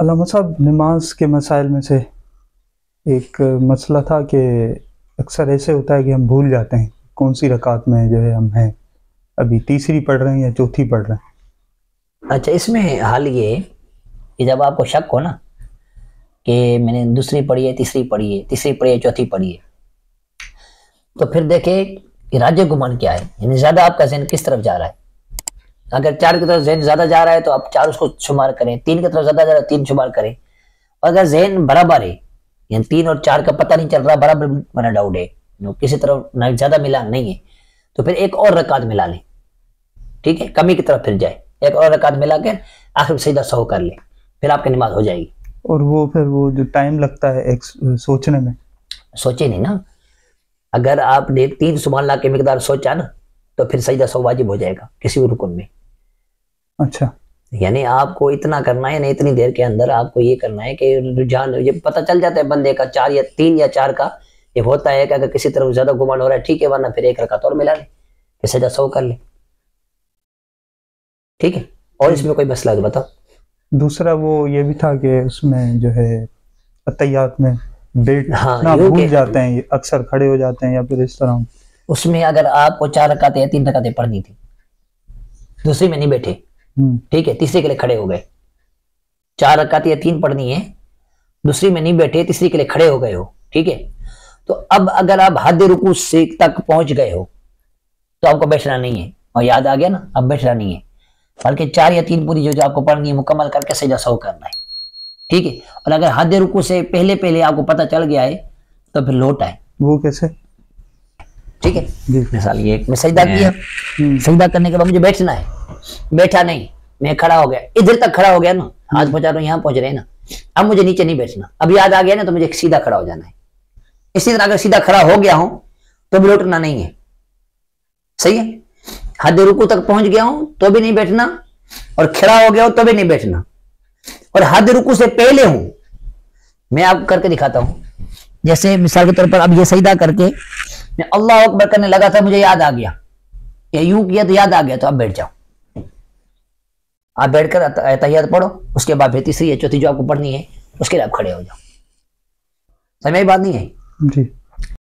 अल्लामा साहब, नमाज के मसाइल में से एक मसला था कि अक्सर ऐसे होता है कि हम भूल जाते हैं कौन सी रकात में जो है हम हैं, अभी तीसरी पढ़ रहे हैं या चौथी पढ़ रहे हैं। अच्छा, इसमें हाल ये कि जब आपको शक हो ना कि मैंने दूसरी पढ़ी है, तीसरी पढ़ी है, तीसरी पढ़ी है, चौथी पढ़ी है, तो फिर देखे कि राज्य गुमान क्या है, यानी ज्यादा आपका ज़हन किस तरफ जा रहा है। अगर 4 की तरफ ज़हन ज्यादा जा रहा है तो आप 4 उसको शुमार करें, 3 की तरफ ज्यादा जा रहा है 3 शुमार करें। और अगर ज़हन बराबर है, यानी 3 और 4 का पता नहीं चल रहा, बराबर बना डाउट है, किसी तरफ ना ज्यादा मिलान नहीं है, तो फिर एक और रकात मिला लें। ठीक है, कमी की तरफ फिर जाए, एक और रकात मिला के आखिर सीधा 100 कर ले, फिर आपकी नमाज हो जाएगी। और वो फिर वो जो टाइम लगता है एक सोचने में, सोचे नहीं ना, अगर आपने 3 सुबहान अल्लाह की मिकदार सोचा ना तो फिर सजदा 100 वाजिब हो जाएगा किसी भी रुकन में। अच्छा, यानी आपको इतना करना है ना, इतनी देर के अंदर आपको ये करना है कि रुझान ये पता चल जाता है बंदे का, 4 या 3 या 4 का ये होता है कि अगर किसी तरफ ज्यादा गुमान हो रहा है ठीक है, वरना फिर एक रकात और मिला ले, फिर सजदा 100 कर ले। ठीक है, और इसमें कोई मसला तो बताओ। दूसरा वो ये भी था कि उसमें जो है अतहियात में हाँ, बैठना भूल जाते हैं, अक्सर खड़े हो जाते हैं या फिर इस तरह। उसमें अगर आपको 4 रकातें या 3 रकातें पढ़नी थी, दूसरी में नहीं बैठे, ठीक है, तीसरे के लिए खड़े हो गए, 4 रकातें या 3 पढ़नी है, दूसरी में नहीं बैठे, तीसरी के लिए खड़े हो गए हो, ठीक है। तो अब अगर आप हद रुकू से तक पहुंच गए हो तो आपको बैठना नहीं है, और याद आ गया ना, अब बैठना नहीं है, बल्कि 4 या 3 पूरी जो आपको पढ़नी है मुकम्मल करके सजदा 100 करना है। ठीक है, और अगर हद रुकू से पहले पहले आपको पता चल गया है तो फिर लौट आए। वो कैसे? ठीक है, मिसाल ये मैं सजदा किया, सजदा करने के बाद मुझे बैठना है, बैठा नहीं, मैं खड़ा हो गया, इधर तक खड़ा हो गया ना, हाथ पहुंचा रहा हूं, यहां पहुंच रहे ना, अब मुझे नीचे नहीं बैठना, अब याद आ गया ना तो मुझे सीधा खड़ा हो जाना है। इसी तरह अगर सीधा खड़ा हो गया हूं तो भी लौटना नहीं है, सही है। हद रुकू तक पहुंच गया हूं तो भी नहीं बैठना, और खड़ा हो गया हूं तो भी नहीं बैठना, और हद रुकू से पहले हूं, मैं आपको करके दिखाता हूं। जैसे मिसाल के तौर पर अब ये सजदा करके मैं अल्लाह अकबर करने लगा था, मुझे याद आ गया, या यूं किया तो याद आ गया, तो अब बैठ जाओ। आप बैठकर तहियत पढ़ो, उसके बाद फिर तीसरी या चौथी जो आपको पढ़नी है उसके लिए आप खड़े हो जाओ। समझ में बात नहीं है? जी।